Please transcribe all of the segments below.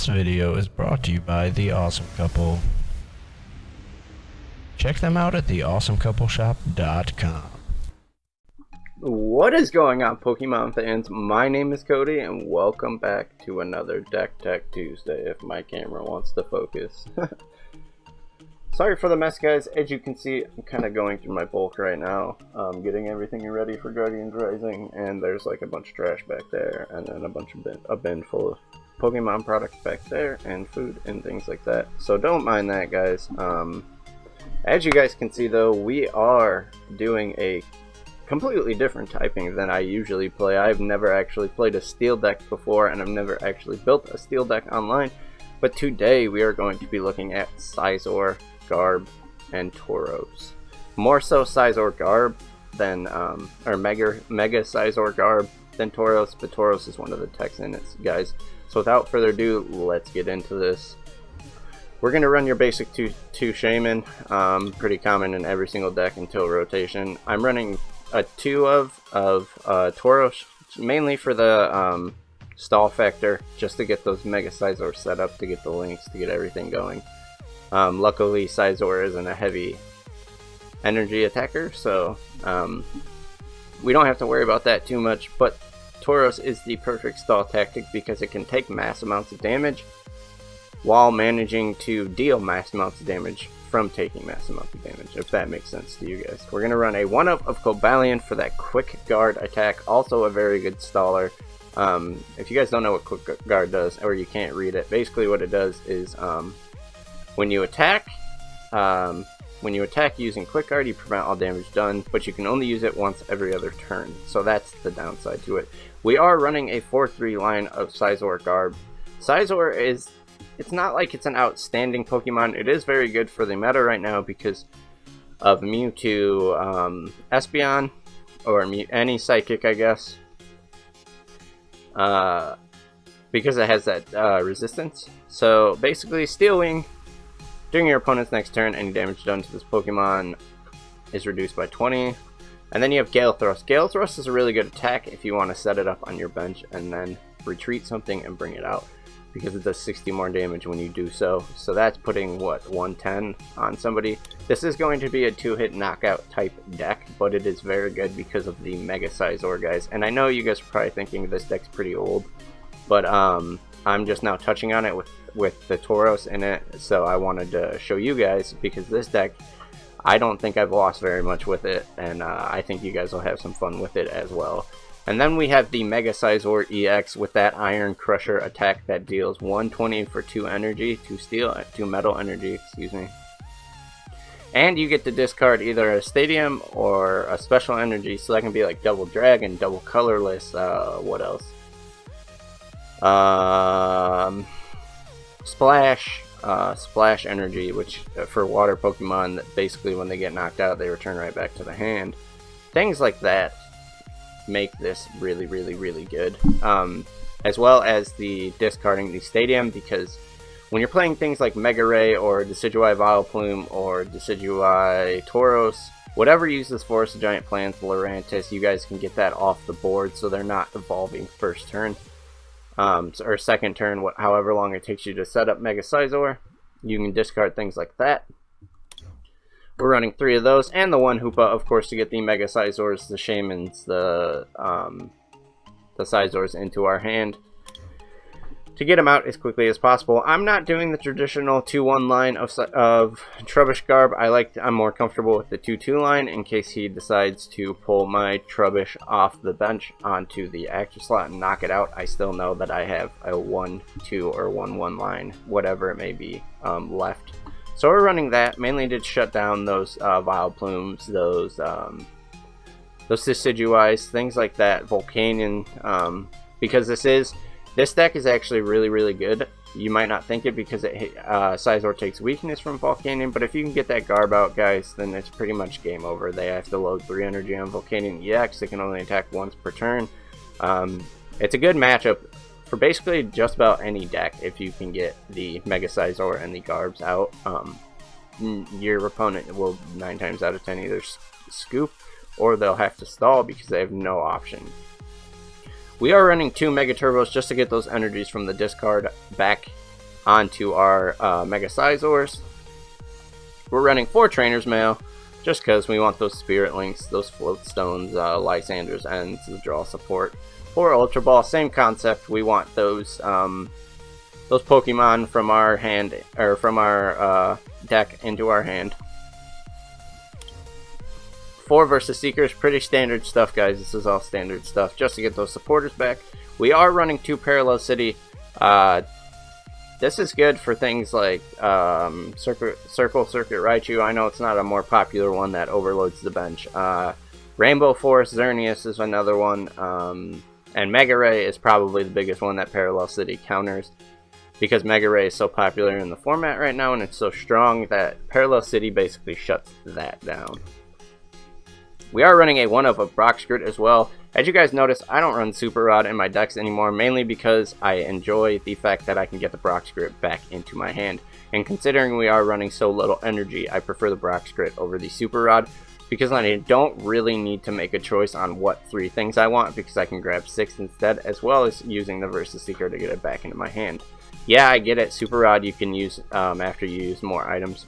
This video is brought to you by The Awesome Couple. Check them out at theawesomecoupleshop.com. What is going on, Pokemon fans? My name is Cody, and welcome back to another Deck Tech Tuesday, if my camera wants to focus. Sorry for the mess, guys. As you can see, I'm kind of going through my bulk right now, getting everything ready for Guardians Rising, and there's like a bunch of trash back there, and then a bin full of Pokemon products back there, and food and things like that. So don't mind that, guys. As you guys can see, though, we are doing a completely different typing than I usually play. I've never actually played a steel deck before, and I've never actually built a steel deck online. But today we are going to be looking at Scizor, Garb, and Tauros. More so Scizor Garb than, or Mega Scizor Garb than Tauros, but Tauros is one of the techs in it, guys. So without further ado, let's get into this. We're going to run your basic 2 Shaman, pretty common in every single deck until rotation. I'm running a 2 of Tauros, mainly for the stall factor, just to get those Mega Scizor set up, to get the links, to get everything going. Luckily, Scizor isn't a heavy energy attacker, so we don't have to worry about that too much, but Tauros is the perfect stall tactic because it can take mass amounts of damage while managing to deal mass amounts of damage from taking mass amounts of damage, if that makes sense to you guys. We're going to run a 1-up of Cobalion for that quick guard attack, also a very good staller. If you guys don't know what quick guard does, or you can't read it, basically what it does is when you attack using quick guard, you prevent all damage done, but you can only use it once every other turn, so that's the downside to it. We are running a 4-3 line of Scizor Garb. Scizor is, it's not like it's an outstanding Pokemon. It is very good for the meta right now because of Mewtwo, Espeon, or any Psychic, I guess, because it has that resistance. So basically, Steel Wing. During your opponent's next turn, any damage done to this Pokemon is reduced by 20. And then you have Gale Thrust. Gale Thrust is a really good attack if you want to set it up on your bench and then retreat something and bring it out, because it does 60 more damage when you do so. So that's putting, what, 110 on somebody. This is going to be a 2-hit knockout type deck, but it is very good because of the Mega Scizor, guys. And I know you guys are probably thinking this deck's pretty old, but I'm just now touching on it with the Tauros in it, so I wanted to show you guys, because this deck, I don't think I've lost very much with it, and I think you guys will have some fun with it as well. And then we have the Mega Scizor EX with that Iron Crusher attack that deals 120 for 2 energy, 2 metal energy, excuse me. And you get to discard either a Stadium or a special energy, so that can be like double Dragon, double Colorless, what else? Splash energy, which for water Pokemon, that basically when they get knocked out, they return right back to the hand. Things like that make this really, really, really good. As well as the discarding the Stadium, because when you're playing things like Mega Ray or Decidueye Vileplume or Decidueye Tauros, whatever uses Forest of Giant Plants, Lurantis, you guys can get that off the board, so they're not evolving first turn. Or second turn, however long it takes you to set up Mega Scizor. You can discard things like that. We're running 3 of those, and the 1 Hoopa, of course, to get the Mega Scizors, the Shamans, the Scizors into our hand, to get them out as quickly as possible. I'm not doing the traditional 2-1 line of Trubbish Garb. I'm more comfortable with the 2-2 line in case he decides to pull my Trubbish off the bench onto the active slot and knock it out. I still know that I have a 1-2 or 1-1 line, whatever it may be, left. So we're running that mainly to shut down those Vileplumes, those Decidueyes, things like that, Volcanion, because this deck is actually really, really good. You might not think it because Scizor takes weakness from Volcanion, but if you can get that Garb out, guys, then it's pretty much game over. They have to load 3 energy on Volcanion EX. They can only attack once per turn. It's a good matchup for basically just about any deck if you can get the Mega Scizor and the Garbs out. Your opponent will 9 times out of 10 either scoop or they'll have to stall because they have no option. We are running 2 Mega Turbos just to get those energies from the discard back onto our Mega Sizors. We're running 4 Trainer's Mail, just because we want those Spirit Links, those Float Stones, Lysander's Ends, the draw support. 4 Ultra Ball, same concept. We want those Pokemon from our hand, or from our deck into our hand. 4 versus Seekers, pretty standard stuff, guys. This is all standard stuff, just to get those supporters back. We are running 2 Parallel City. This is good for things like Circle Circuit Raichu. I know it's not a more popular one that overloads the bench. Rainbow Forest Xerneas is another one. And Mega Ray is probably the biggest one that Parallel City counters, because Mega Ray is so popular in the format right now and it's so strong that Parallel City basically shuts that down. We are running a 1-of a Brock Grit as well. As you guys notice, I don't run Super Rod in my decks anymore, mainly because I enjoy the fact that I can get the Brock Grit back into my hand. And considering we are running so little energy, I prefer the Brock Grit over the Super Rod, because I don't really need to make a choice on what 3 things I want, because I can grab 6 instead, as well as using the Versus Seeker to get it back into my hand. Yeah, I get it, Super Rod you can use after you use more items,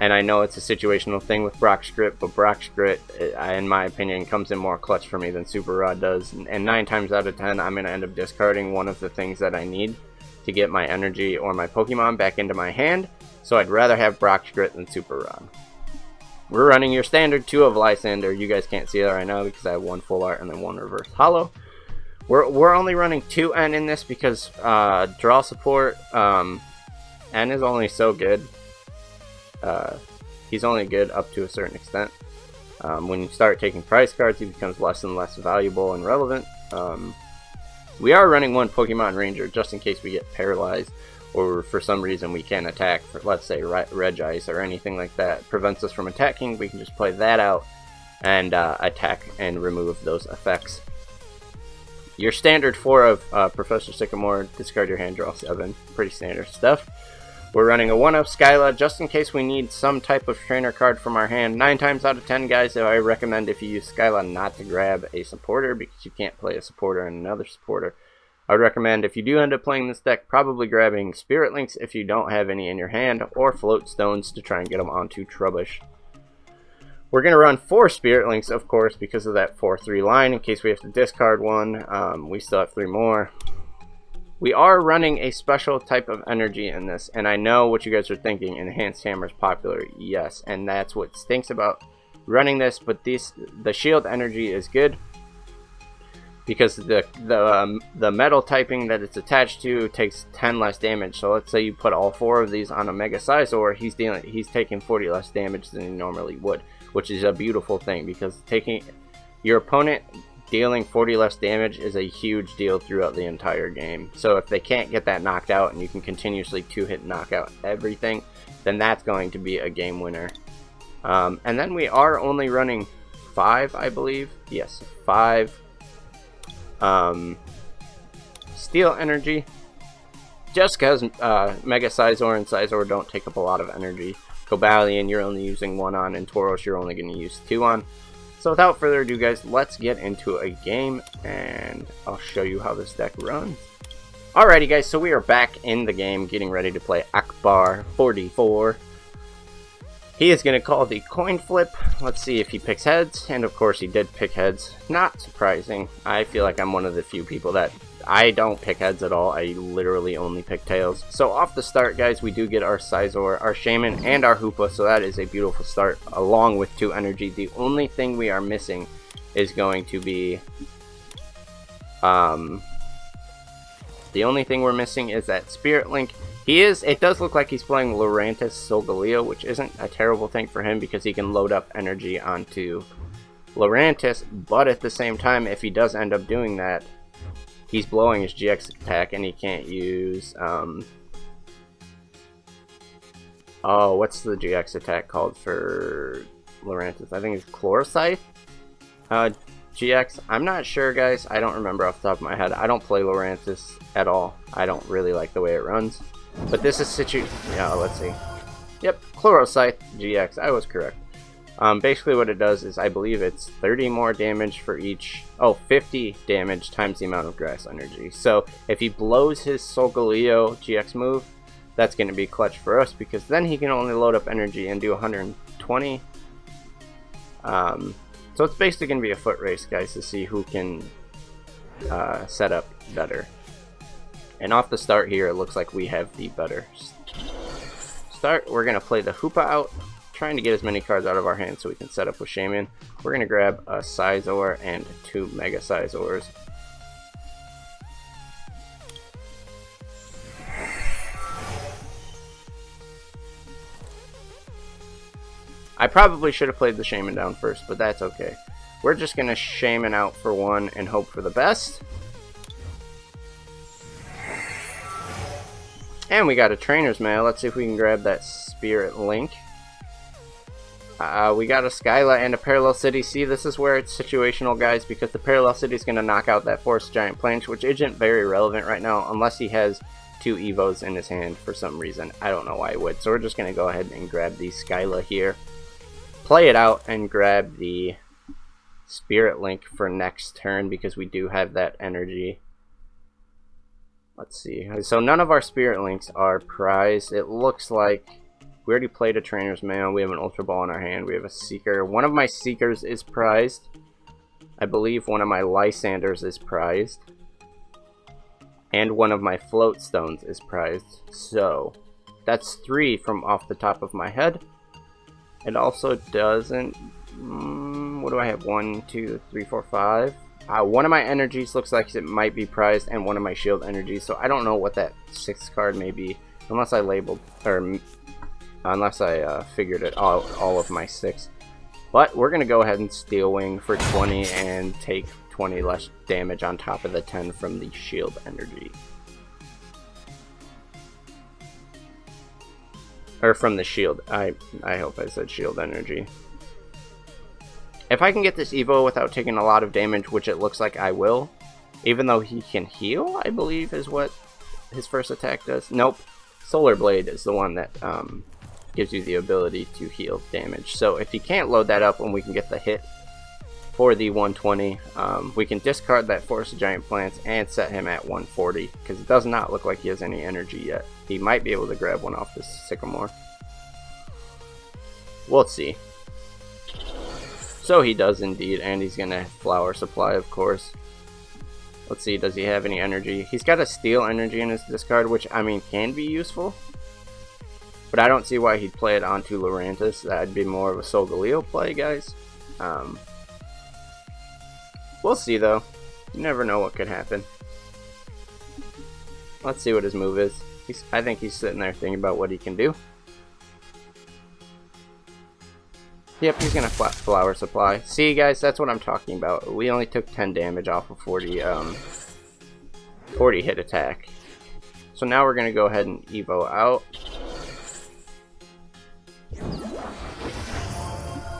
and I know it's a situational thing with Brock Grit, but Brock Grit, in my opinion, comes in more clutch for me than Super Rod does. And 9 times out of 10, I'm going to end up discarding one of the things that I need to get my energy or my Pokemon back into my hand. So I'd rather have Brock Grit than Super Rod. We're running your standard 2 of Lysander. You guys can't see that right now because I have 1 full art and then 1 reverse holo. We're only running 2 N in this because draw support, N is only so good. He's only good up to a certain extent. When you start taking price cards, he becomes less and less valuable and relevant. We are running 1 Pokemon Ranger just in case we get paralyzed, or for some reason we can't attack, for, let's say Regice or anything like that prevents us from attacking. We can just play that out and attack and remove those effects. Your standard 4 of Professor Sycamore, discard your hand, draw 7. Pretty standard stuff. We're running a 1-of Skyla just in case we need some type of trainer card from our hand. 9 times out of 10, guys, I recommend if you use Skyla not to grab a supporter, because you can't play a supporter and another supporter. I would recommend, if you do end up playing this deck, probably grabbing Spirit Links if you don't have any in your hand, or Float Stones to try and get them onto Trubbish. We're going to run 4 Spirit Links, of course, because of that 4-3 line, in case we have to discard one. We still have 3 more. We are running a special type of energy in this, and I know what you guys are thinking. Enhanced Hammer is popular, yes, and that's what stinks about running this. But the shield energy is good because the metal typing that it's attached to takes 10 less damage. So let's say you put all 4 of these on a Mega Sizor, he's taking 40 less damage than he normally would, which is a beautiful thing, because taking your opponent dealing 40 less damage is a huge deal throughout the entire game. So if they can't get that knocked out and you can continuously 2-hit knockout everything, then that's going to be a game winner. And then we are only running 5, I believe. Yes, 5 Steel Energy. Just because Mega Sizor and Sizor don't take up a lot of energy. Cobalion you're only using 1 on, and Tauros you're only going to use 2 on. So without further ado, guys, let's get into a game, and I'll show you how this deck runs. Alrighty, guys, so we are back in the game, getting ready to play Akbar 44. He is going to call the coin flip. Let's see if he picks heads, and of course he did pick heads. Not surprising. I feel like I'm one of the few people that I don't pick heads at all. I literally only pick tails. So off the start, guys, we do get our Sizor, our Shaman, and our Hoopa, so that is a beautiful start, along with 2 energy. The only thing we are missing is going to be... the only thing we're missing is that Spirit Link. It does look like he's playing Lurantis Solgaleo, which isn't a terrible thing for him, because he can load up energy onto Lurantis, but at the same time, if he does end up doing that, he's blowing his GX attack, and he can't use, oh, what's the GX attack called for Lurantis? I think it's Chlorocythe? GX? I'm not sure, guys. I don't remember off the top of my head. I don't play Lurantis at all. I don't really like the way it runs. But this is yeah, let's see. Yep, Chlorocythe GX. I was correct. Basically what it does is, I believe it's 30 more damage for each, 50 damage times the amount of grass energy. So if he blows his Solgaleo GX move, That's going to be clutch for us because then he can only load up energy and do 120. So it's basically going to be a foot race, guys, to see who can set up better. And off the start here, it looks like we have the better start. We're going to play the Hoopa out, trying to get as many cards out of our hand so we can set up with Shaman. We're going to grab a Scizor and 2 Mega Scizors. I probably should have played the Shaman down first, but that's okay. We're just going to Shaman out for 1 and hope for the best. And we got a Trainer's Mail. Let's see if we can grab that Spirit Link. We got a Skyla and a Parallel City. See, this is where it's situational, guys, because the Parallel City is going to knock out that Forest Giant Planche, which isn't very relevant right now, unless he has 2 Evos in his hand for some reason. I don't know why he would. So we're just going to go ahead and grab the Skyla here. Play it out and grab the Spirit Link for next turn because we do have that energy. Let's see. So none of our Spirit Links are prized. It looks like we already played a Trainer's Mail. We have an Ultra Ball in our hand. We have a Seeker. One of my Seekers is prized. I believe one of my Lysanders is prized. And one of my Float Stones is prized. So that's 3 from off the top of my head. It also doesn't... what do I have? 1, 2, 3, 4, 5. One of my energies looks like it might be prized, and one of my shield energies. So I don't know what that 6th card may be, unless I labeled, or unless I figured it all of my 6. But we're gonna go ahead and Steel Wing for 20 and take 20 less damage on top of the 10 from the shield energy. Or from the shield. I hope I said shield energy. If I can get this Evo without taking a lot of damage, which it looks like I will, even though he can heal, I believe is what his first attack does. Nope. Solar Blade is the one that gives you the ability to heal damage. So if he can't load that up when we can get the hit for the 120, we can discard that Forest of Giant Plants and set him at 140, because it does not look like he has any energy yet. He might be able to grab one off this Sycamore. We'll see. So he does indeed, and he's going to Flower Supply, of course. Let's see, does he have any energy? He's got a Steel Energy in his discard, which, I mean, can be useful. But I don't see why he'd play it onto Lurantis. That'd be more of a Solgaleo play, guys. We'll see, though. You never know what could happen. Let's see what his move is. I think he's sitting there thinking about what he can do. Yep, he's gonna Flower Supply. See, guys, that's what I'm talking about. We only took 10 damage off of 40 hit attack. So now we're gonna go ahead and Evo out.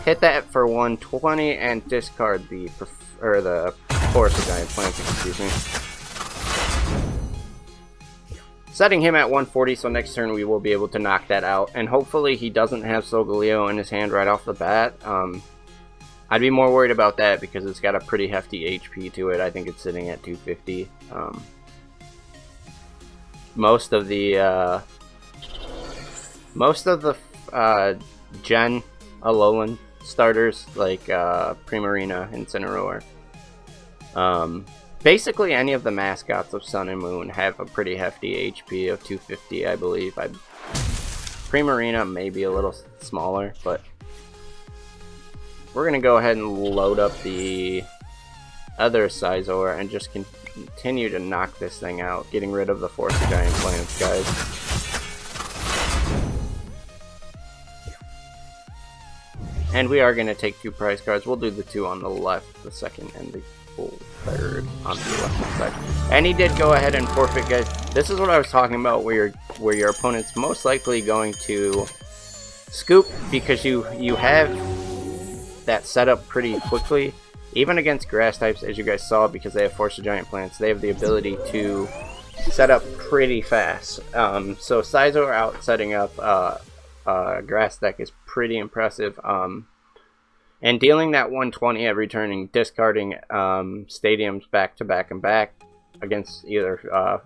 Hit that for 120 and discard the Forest of Giant Plants, excuse me. Setting him at 140, so next turn we will be able to knock that out. And hopefully he doesn't have Solgaleo in his hand right off the bat. I'd be more worried about that because it's got a pretty hefty HP to it. I think it's sitting at 250. Most of the Gen Alolan starters, like Primarina and Incineroar, basically any of the mascots of Sun and Moon have a pretty hefty HP of 250, I believe. Primarina may be a little smaller, but we're going to go ahead and load up the other Scizor and just continue to knock this thing out, getting rid of the Forest of Giant Plants, guys. And we are going to take 2 prize cards. We'll do the 2 on the left, the second, and the third on the left side. And he did go ahead and forfeit, guys. This is what I was talking about, where your opponent's most likely going to scoop because you have that set up pretty quickly. Even against grass types, as you guys saw, because they have Forest of Giant Plants, they have the ability to set up pretty fast. So Scizor out setting up grass deck is pretty impressive. And dealing that 120 every turn and discarding stadiums back to back and back against either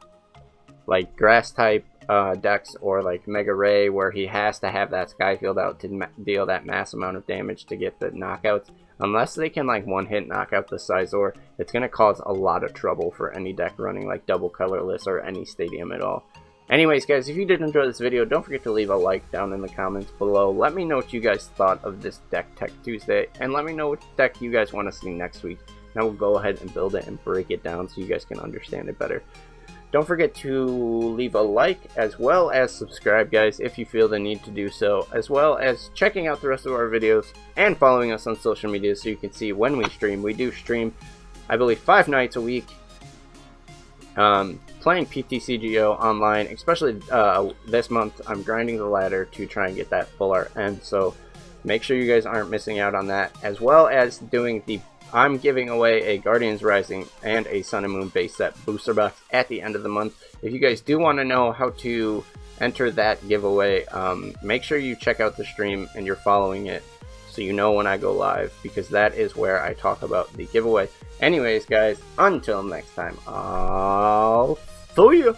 like grass type decks, or like Mega Ray, where he has to have that Skyfield out to deal that mass amount of damage to get the knockouts. Unless they can like one-hit knock out the Scizor, it's going to cause a lot of trouble for any deck running like double colorless or any stadium at all. Anyways, guys, if you did enjoy this video, don't forget to leave a like down in the comments below. Let me know what you guys thought of this Deck Tech Tuesday, and let me know which deck you guys want to see next week. Now we'll go ahead and build it and break it down so you guys can understand it better. Don't forget to leave a like, as well as subscribe, guys, if you feel the need to do so, as well as checking out the rest of our videos and following us on social media so you can see when we stream. We do stream, I believe, 5 nights a week, playing PTCGO online. Especially this month, I'm grinding the ladder to try and get that full art end, so make sure you guys aren't missing out on that, as well as doing the I'm giving away a Guardians Rising and a Sun and Moon base set booster box at the end of the month. If you guys do want to know how to enter that giveaway, make sure you check out the stream and you're following it so you know when I go live, because that is where I talk about the giveaway. Anyways, guys, until next time, I'll see you.